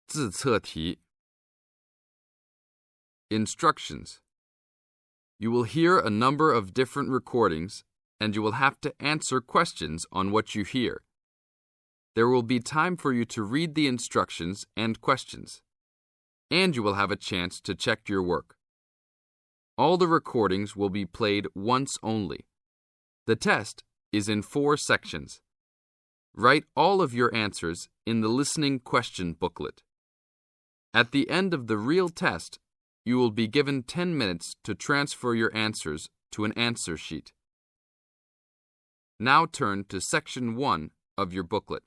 自测题 Instructions. You will hear a number of different recordings, and you will have to answer questions on what you hear. There will be time for you to read the instructions and questions, and you will have a chance to check your work. All the recordings will be played once only. The test is in 4 sections. Write all of your answers in the listening question booklet. At the end of the real test, you will be given 10 minutes to transfer your answers to an answer sheet. Now turn to Section 1 of your booklet.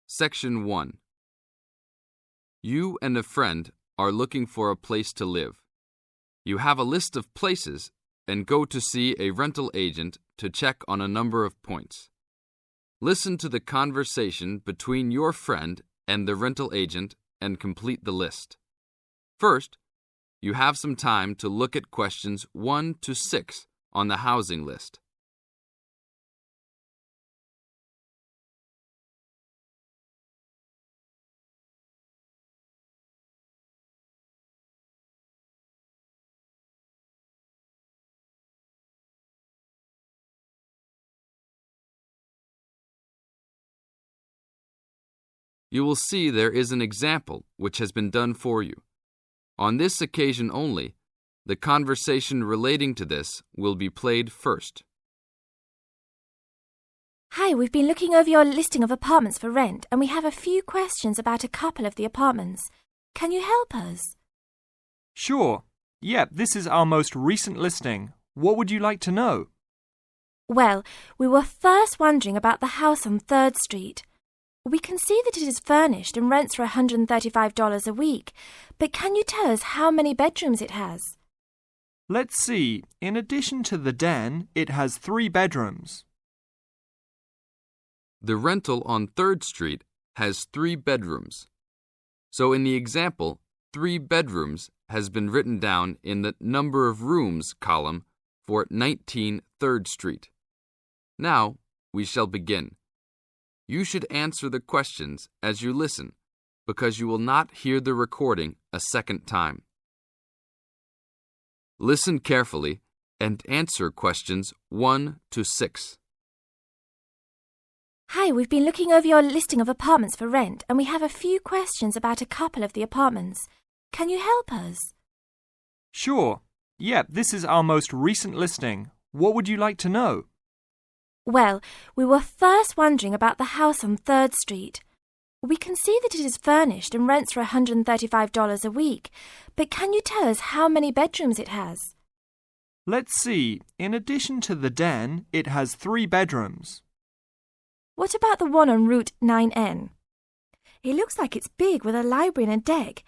Section 1. You and a friend are looking for a place to live. You have a list of places and go to see a rental agent to check on a number of points. Listen to the conversation between your friend and the rental agent and complete the list. First, you have some time to look at questions 1 to 6 on the housing list. You will see there is an example which has been done for you. On this occasion only, the conversation relating to this will be played first. Hi, we've been looking over your listing of apartments for rent, and we have a few questions about a couple of the apartments. Can you help us? Sure. Yeah, this is our most recent listing. What would you like to know? Well, we were first wondering about the house on 3rd Street. We can see that it is furnished and rents for $135 a week, but can you tell us how many bedrooms it has? Let's see. In addition to the den, it has 3 bedrooms. The rental on 3rd Street has 3 bedrooms. So in the example, 3 bedrooms has been written down in the number of rooms column for 19 3rd Street. Now we shall begin. You should answer the questions as you listen, because you will not hear the recording a second time. Listen carefully and answer questions 1 to 6. Hi, we've been looking over your listing of apartments for rent, and we have a few questions about a couple of the apartments. Can you help us? Sure. Yeah, this is our most recent listing. What would you like to know? Well, we were first wondering about the house on 3rd Street. We can see that it is furnished and rents for $135 a week, but can you tell us how many bedrooms it has? Let's see. In addition to the den, it has 3 bedrooms. What about the one on Route 9N? It looks like it's big with a library and a deck,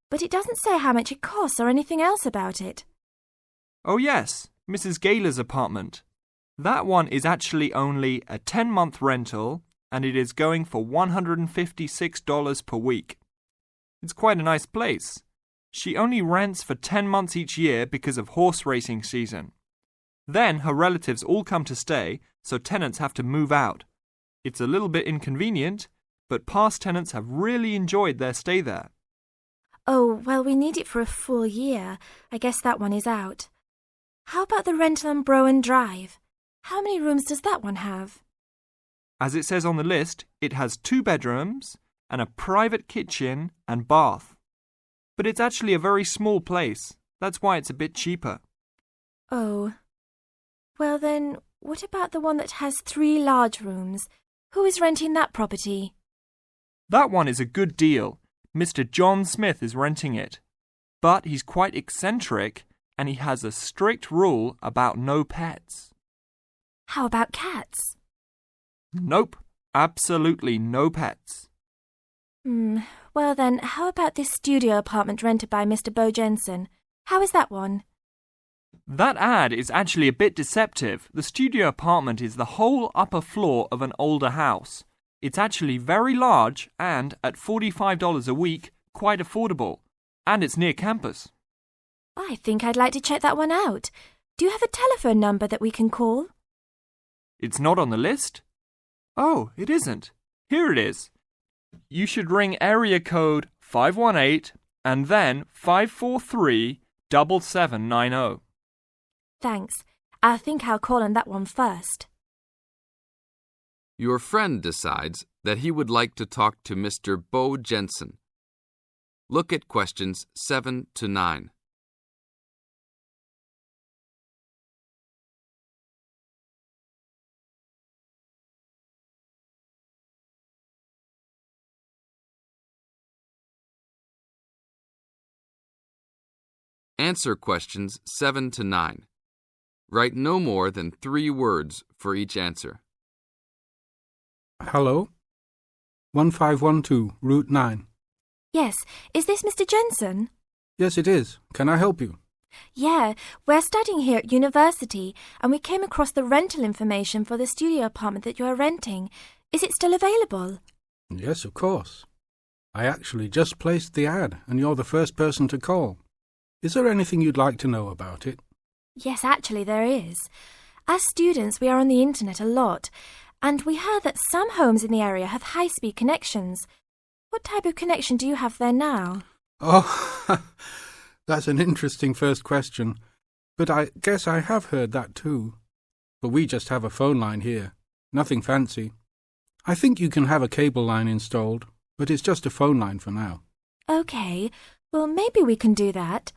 but it doesn't say how much it costs or anything else about it. Oh yes, Mrs. Gaylor's apartment. That one is actually only a 10-month rental, and it is going for $156 per week. It's quite a nice place. She only rents for 10 months each year because of horse racing season. Then her relatives all come to stay, so tenants have to move out. It's a little bit inconvenient, but past tenants have really enjoyed their stay there. Oh, well, we need it for a full year. I guess that one is out. How about the rental on Browen Drive? How many rooms does that one have? As it says on the list, it has 2 bedrooms and a private kitchen and bath. But it's actually a very small place. That's why it's a bit cheaper. Oh. Well then, what about the one that has 3 large rooms? Who is renting that property? That one is a good deal. Mr. John Smith is renting it. But he's quite eccentric and he has a strict rule about no pets. How about cats? Nope, absolutely no pets. Well then, how about this studio apartment rented by Mr. Bo Jensen? How is that one? That ad is actually a bit deceptive. The studio apartment is the whole upper floor of an older house. It's actually very large and, at $45 a week, quite affordable. And it's near campus. I think I'd like to check that one out. Do you have a telephone number that we can call? It's not on the list? Oh, it isn't. Here it is. You should ring area code 518 and then 543-7790. Thanks. I think I'll call on that one first. Your friend decides that he would like to talk to Mr. Bo Jensen. Look at questions 7 to 9. Answer questions 7 to 9. Write no more than 3 words for each answer. Hello? 1512, Route 9. Yes, is this Mr. Jensen? Yes, it is. Can I help you? Yeah, we're studying here at university and we came across the rental information for the studio apartment that you're renting. Is it still available? Yes, of course. I actually just placed the ad and you're the first person to call. Is there anything you'd like to know about it? Yes, actually there is. As students, we are on the internet a lot, and we heard that some homes in the area have high-speed connections. What type of connection do you have there now? Oh, that's an interesting first question. But I guess I have heard that too. But we just have a phone line here. Nothing fancy. I think you can have a cable line installed, but it's just a phone line for now. Okay, well maybe we can do that.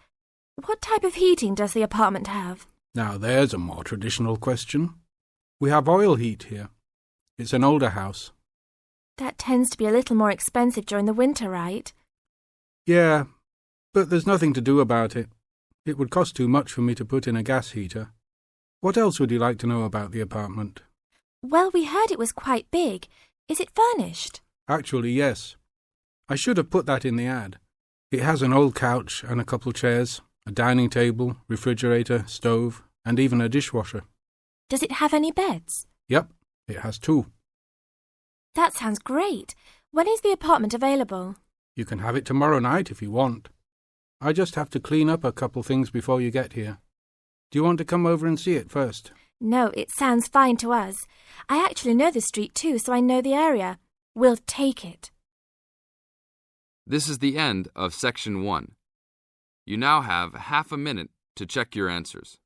What type of heating does the apartment have? Now there's a more traditional question. We have oil heat here. It's an older house. That tends to be a little more expensive during the winter, right? Yeah, but there's nothing to do about it. It would cost too much for me to put in a gas heater. What else would you like to know about the apartment? Well, we heard it was quite big. Is it furnished? Actually, yes. I should have put that in the ad. It has an old couch and a couple chairs, a dining table, refrigerator, stove, and even a dishwasher. Does it have any beds? Yep, it has 2. That sounds great. When is the apartment available? You can have it tomorrow night if you want. I just have to clean up a couple things before you get here. Do you want to come over and see it first? No, it sounds fine to us. I actually know the street too, so I know the area. We'll take it. This is the end of Section 1. You now have half a minute to check your answers.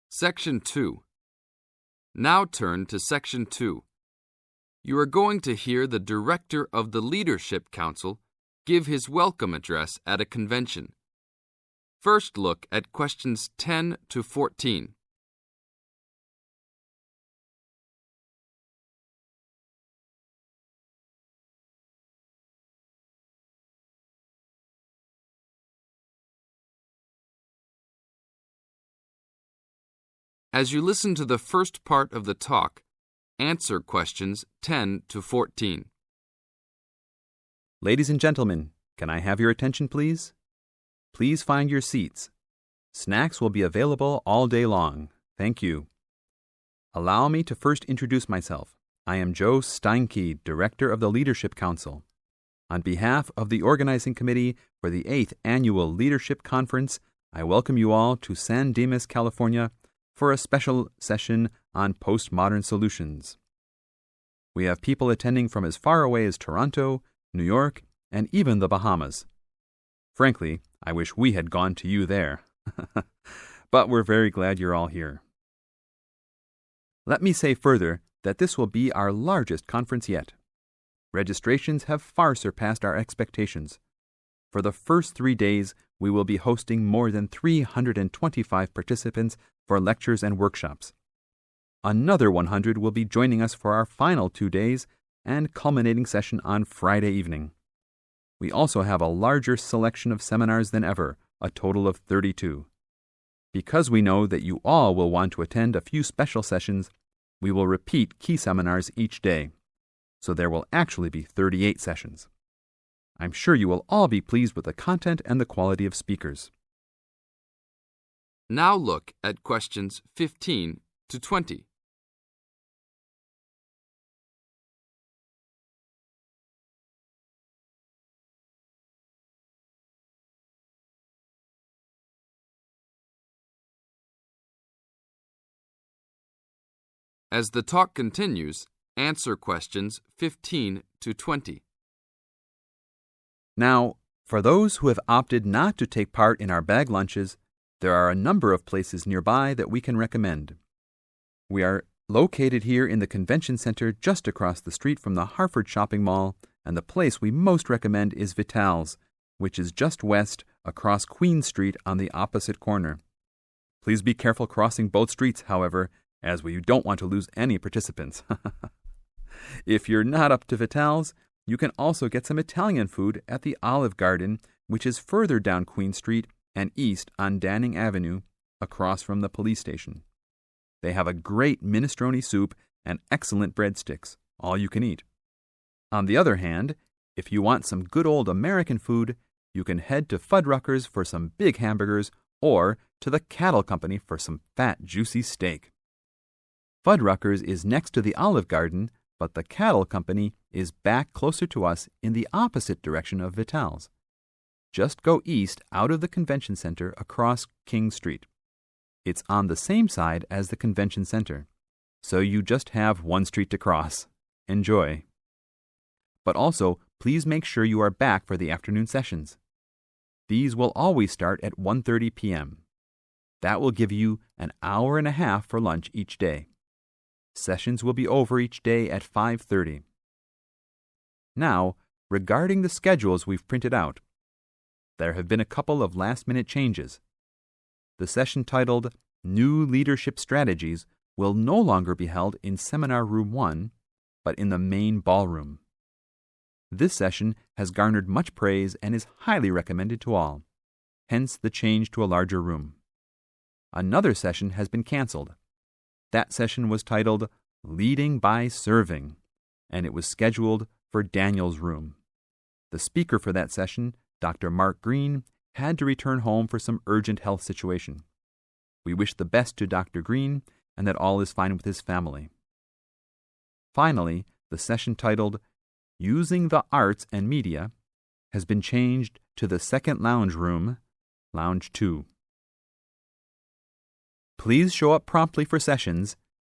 Section 2. Now turn to Section 2. You are going to hear the Director of the Leadership Council give his welcome address at a convention. First look at questions 10 to 14. As you listen to the first part of the talk, answer questions 10 to 14. Ladies and gentlemen, can I have your attention, please? Please find your seats. Snacks will be available all day long. Thank you. Allow me to first introduce myself. I am Joe Steinke, Director of the Leadership Council. On behalf of the Organizing Committee for the 8th Annual Leadership Conference, I welcome you all to San Dimas, California, for a special session on postmodern solutions. We have people attending from as far away as Toronto, New York, and even the Bahamas. Frankly, I wish we had gone to you there. But we're very glad you're all here. Let me say further that this will be our largest conference yet. Registrations have far surpassed our expectations. For the first 3 days, we will be hosting more than 325 participants for lectures and workshops. Another 100 will be joining us for our final 2 days and culminating session on Friday evening. We also have a larger selection of seminars than ever, a total of 32. Because we know that you all will want to attend a few special sessions, we will repeat key seminars each day. so there will actually be 38 sessions. I'm sure you will all be pleased with the content and the quality of speakers. Now look at questions 15 to 20. As the talk continues, answer questions 15 to 20. Now, for those who have opted not to take part in our bag lunches, there are a number of places nearby that we can recommend. We are located here in the Convention Center just across the street from the Harford Shopping Mall, and the place we most recommend is Vital's, which is just west across Queen Street on the opposite corner. Please be careful crossing both streets, however, as we don't want to lose any participants. If you're not up to Vital's, you can also get some Italian food at the Olive Garden, which is further down Queen Street and east on Danning Avenue, across from the police station. They have a great minestrone soup and excellent breadsticks, all you can eat. On the other hand, if you want some good old American food, you can head to Fuddruckers for some big hamburgers or to the Cattle Company for some fat, juicy steak. Fuddruckers is next to the Olive Garden, but the Cattle Company is back closer to us in the opposite direction of Vital's. Just go east out of the Convention Center across King Street. It's on the same side as the Convention Center, so you just have one street to cross. Enjoy. But also, please make sure you are back for the afternoon sessions. These will always start at 1:30 p.m. That will give you an hour and a half for lunch each day. Sessions will be over each day at 5:30. Now, regarding the schedules we've printed out, there have been a couple of last-minute changes. The session titled New Leadership Strategies will no longer be held in Seminar Room 1, but in the main ballroom. This session has garnered much praise and is highly recommended to all, hence the change to a larger room. Another session has been canceled. That session was titled Leading by Serving, and it was scheduled for Daniel's room. The speaker for that session, Dr. Mark Green, had to return home for some urgent health situation. We wish the best to Dr. Green and that all is fine with his family. Finally, the session titled Using the Arts and Media has been changed to the second lounge room, Lounge 2. Please show up promptly for sessions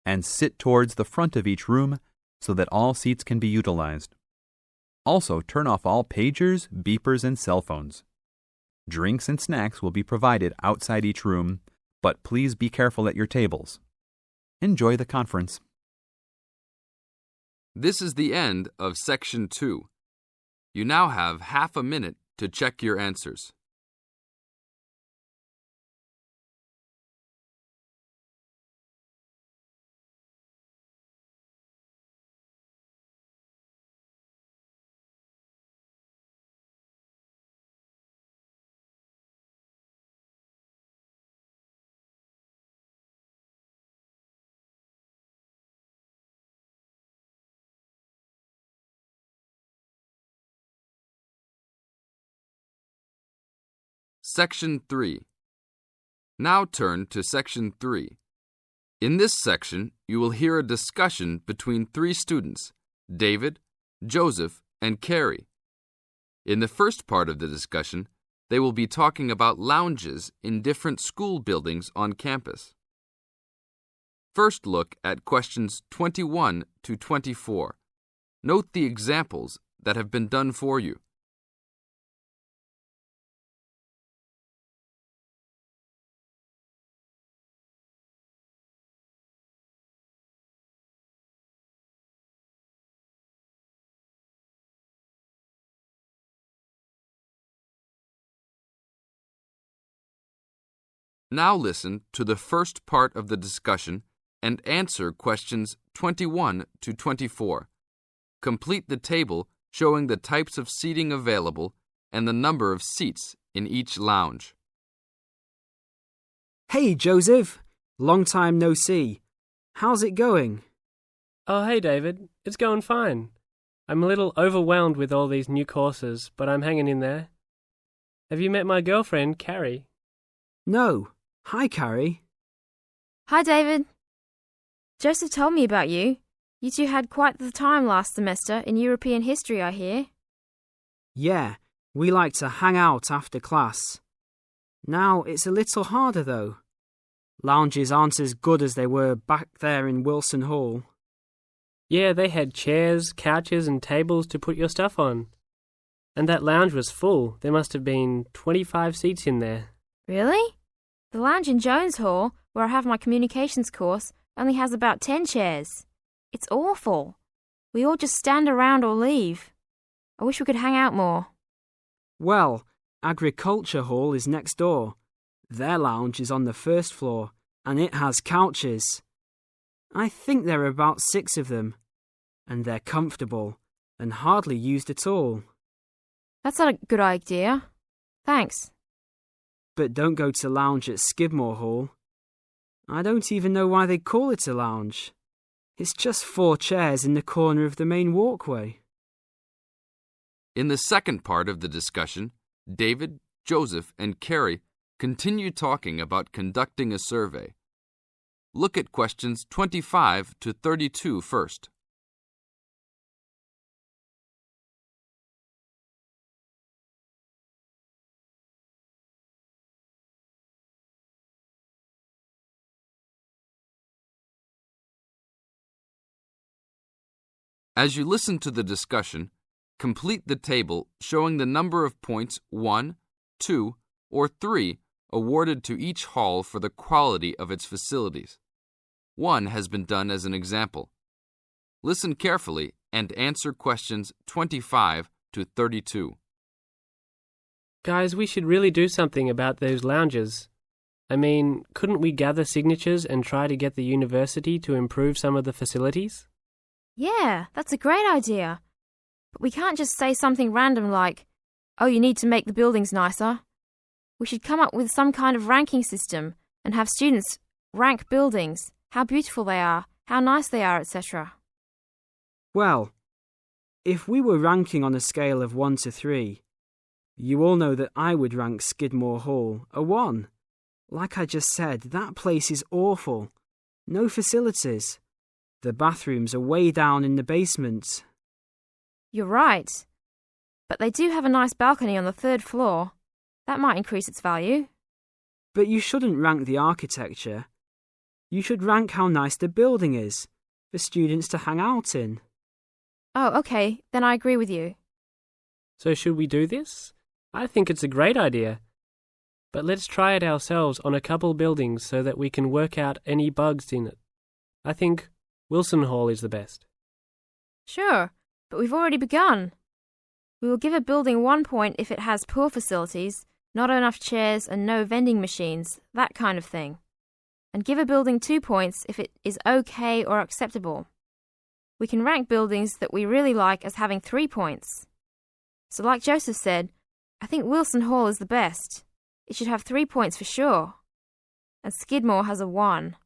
and sit towards the front of each room so that all seats can be utilized. Also, turn off all pagers, beepers, and cell phones. Drinks and snacks will be provided outside each room, but please be careful at your tables. Enjoy the conference. This is the end of Section 2. You now have half a minute to check your answers. Section 3. Now turn to Section 3. In this section, you will hear a discussion between three students, David, Joseph, and Carrie. In the first part of the discussion, they will be talking about lounges in different school buildings on campus. First look at questions 21 to 24. Note the examples that have been done for you. Now listen to the first part of the discussion and answer questions 21 to 24. Complete the table showing the types of seating available and the number of seats in each lounge. Hey, Joseph. Long time no see. How's it going? Oh, hey, David. It's going fine. I'm a little overwhelmed with all these new courses, but I'm hanging in there. Have you met my girlfriend, Carrie? No. Hi, Carrie. Hi, David. Joseph told me about you. You two had quite the time last semester in European history, I hear. Yeah, we like to hang out after class. Now it's a little harder, though. Lounges aren't as good as they were back there in Wilson Hall. Yeah, they had chairs, couches and tables to put your stuff on. And that lounge was full. There must have been 25 seats in there. Really? The lounge in Jones Hall, where I have my communications course, only has about 10 chairs. It's awful. We all just stand around or leave. I wish we could hang out more. Well, Agriculture Hall is next door. Their lounge is on the first floor, and it has couches. I think there are about 6 of them, and they're comfortable and hardly used at all. That's not a good idea. Thanks. But don't go to lounge at Skidmore Hall. I don't even know why they call it a lounge. It's just 4 chairs in the corner of the main walkway. In the second part of the discussion, David, Joseph, and Carrie continue talking about conducting a survey. Look at questions 25 to 32 first. As you listen to the discussion, complete the table showing the number of points 1, 2, or 3 awarded to each hall for the quality of its facilities. 1 has been done as an example. Listen carefully and answer questions 25 to 32. Guys, we should really do something about those lounges. I mean, couldn't we gather signatures and try to get the university to improve some of the facilities? Yeah, that's a great idea. But we can't just say something random like, oh, you need to make the buildings nicer. We should come up with some kind of ranking system and have students rank buildings, how beautiful they are, how nice they are, etc. Well, if we were ranking on a scale of 1 to 3, you all know that I would rank Skidmore Hall a 1. Like I just said, that place is awful. No facilities. The bathrooms are way down in the basement. You're right. But they do have a nice balcony on the 3rd floor. That might increase its value. But you shouldn't rank the architecture. You should rank how nice the building is for students to hang out in. Oh, okay, then I agree with you. So should we do this? I think it's a great idea. But let's try it ourselves on a couple buildings so that we can work out any bugs in it. I think Wilson Hall is the best. Sure, but we've already begun. We will give a building 1 point if it has poor facilities, not enough chairs and no vending machines, that kind of thing. And give a building 2 points if it is okay or acceptable. We can rank buildings that we really like as having 3 points. So like Joseph said, I think Wilson Hall is the best. It should have 3 points for sure. And Skidmore has a 1.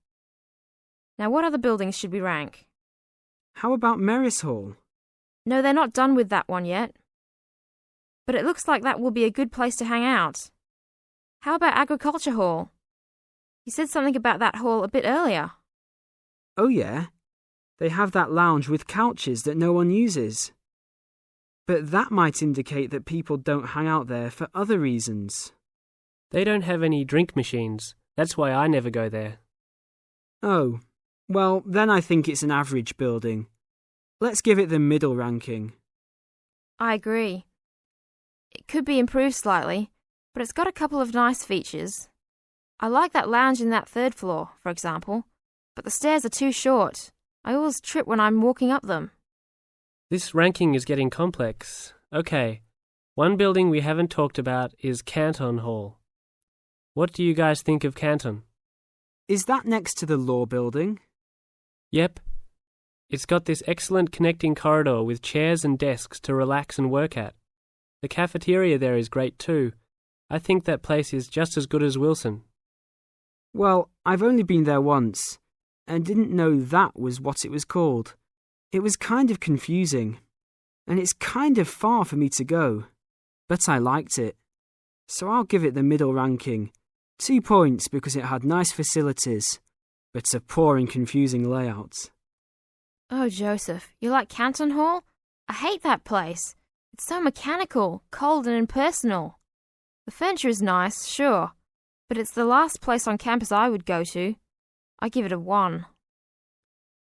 Now what other buildings should we rank? How about Merris Hall? No, they're not done with that one yet. But it looks like that will be a good place to hang out. How about Agriculture Hall? You said something about that hall a bit earlier. Oh yeah, they have that lounge with couches that no one uses. But that might indicate that people don't hang out there for other reasons. They don't have any drink machines. That's why I never go there. Oh, well, then I think it's an average building. Let's give it the middle ranking. I agree. It could be improved slightly, but it's got a couple of nice features. I like that lounge in that 3rd floor, for example, but the stairs are too short. I always trip when I'm walking up them. This ranking is getting complex. Okay, one building we haven't talked about is Canton Hall. What do you guys think of Canton? Is that next to the law building? Yep. It's got this excellent connecting corridor with chairs and desks to relax and work at. The cafeteria there is great too. I think that place is just as good as Wilson. Well, I've only been there once, and didn't know that was what it was called. It was kind of confusing. and it's kind of far for me to go. But I liked it. So I'll give it the middle ranking. 2 points because it had nice facilities, but a poor and confusing layout. Oh, Joseph, you like Canton Hall? I hate that place. It's so mechanical, cold and impersonal. The furniture is nice, sure, but it's the last place on campus I would go to. I give it a 1.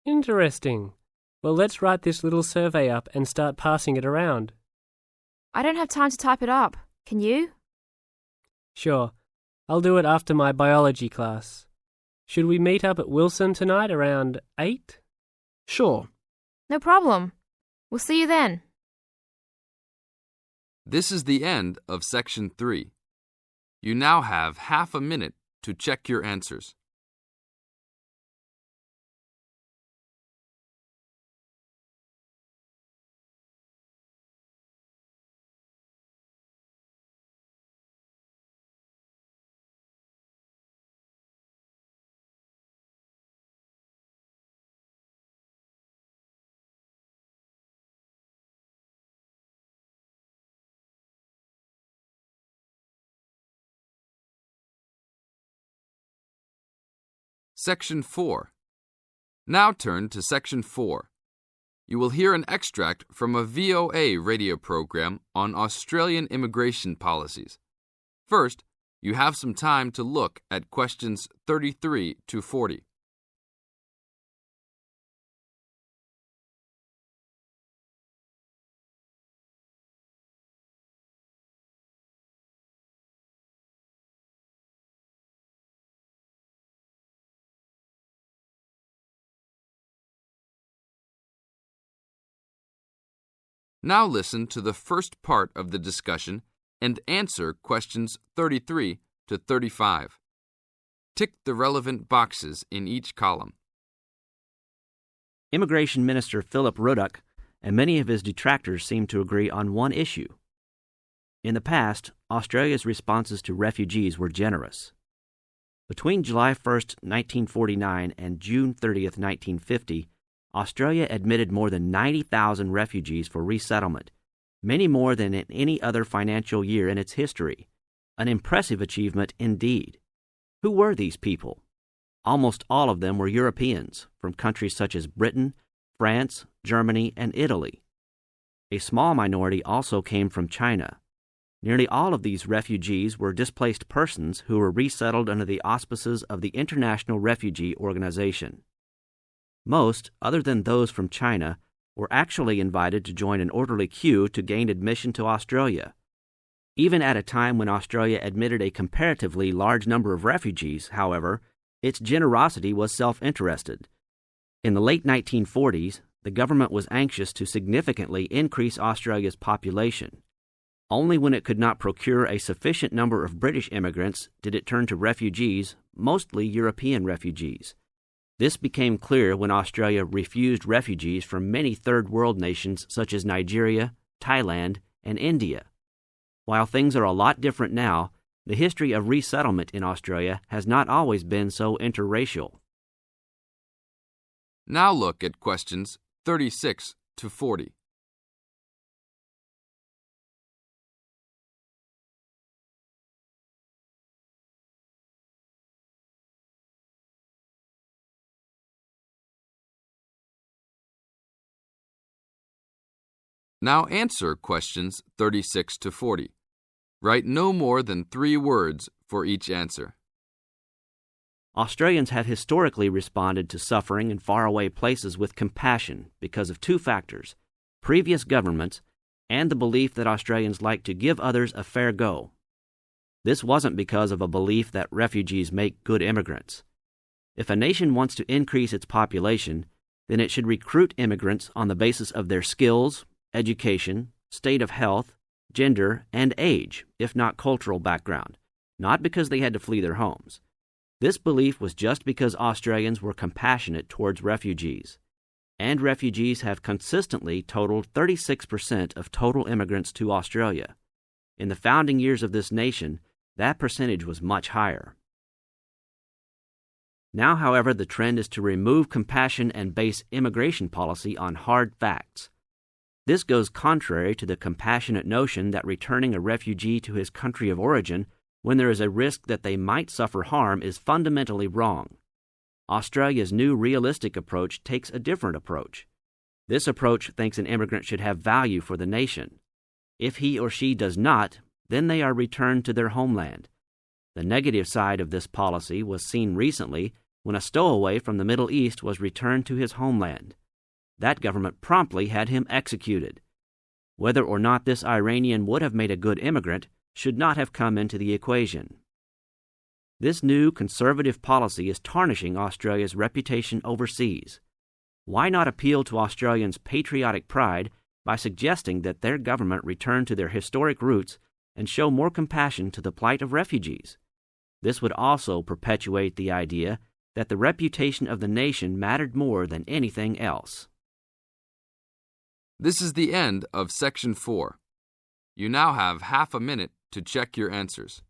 Interesting. Well, let's write this little survey up and start passing it around. I don't have time to type it up. Can you? Sure. I'll do it after my biology class. Should we meet up at Wilson tonight around 8? Sure. No problem. We'll see you then. This is the end of Section 3. You now have half a minute to check your answers. Section 4. Now turn to Section 4. You will hear an extract from a VOA radio program on Australian immigration policies. First, you have some time to look at questions 33 to 40. Now listen to the first part of the discussion and answer questions 33 to 35. Tick the relevant boxes in each column. Immigration Minister Philip Ruddock and many of his detractors seem to agree on one issue. In the past, Australia's responses to refugees were generous. Between July 1, 1949 and June 30, 1950, Australia admitted more than 90,000 refugees for resettlement, many more than in any other financial year in its history. An impressive achievement indeed. Who were these people? Almost all of them were Europeans, from countries such as Britain, France, Germany, and Italy. A small minority also came from China. Nearly all of these refugees were displaced persons who were resettled under the auspices of the International Refugee Organization. Most, other than those from China, were actually invited to join an orderly queue to gain admission to Australia. Even at a time when Australia admitted a comparatively large number of refugees, however, its generosity was self-interested. In the late 1940s, the government was anxious to significantly increase Australia's population. Only when it could not procure a sufficient number of British immigrants did it turn to refugees, mostly European refugees. This became clear when Australia refused refugees from many third world nations such as Nigeria, Thailand, and India. While things are a lot different now, the history of resettlement in Australia has not always been so interracial. Now look at questions 36 to 40. Now answer questions 36 to 40. Write no more than 3 words for each answer. Australians have historically responded to suffering in faraway places with compassion because of 2 factors: previous governments and the belief that Australians like to give others a fair go. This wasn't because of a belief that refugees make good immigrants. If a nation wants to increase its population, then it should recruit immigrants on the basis of their skills, education, state of health, gender, and age, if not cultural background, not because they had to flee their homes. This belief was just because Australians were compassionate towards refugees, and refugees have consistently totaled 36% of total immigrants to Australia. In the founding years of this nation, that percentage was much higher. Now, however, the trend is to remove compassion and base immigration policy on hard facts. This goes contrary to the compassionate notion that returning a refugee to his country of origin when there is a risk that they might suffer harm is fundamentally wrong. Australia's new realistic approach takes a different approach. This approach thinks an immigrant should have value for the nation. If he or she does not, then they are returned to their homeland. The negative side of this policy was seen recently when a stowaway from the Middle East was returned to his homeland. That government promptly had him executed. Whether or not this Iranian would have made a good immigrant should not have come into the equation. This new conservative policy is tarnishing Australia's reputation overseas. Why not appeal to Australians' patriotic pride by suggesting that their government return to their historic roots and show more compassion to the plight of refugees? This would also perpetuate the idea that the reputation of the nation mattered more than anything else. This is the end of Section 4. You now have half a minute to check your answers.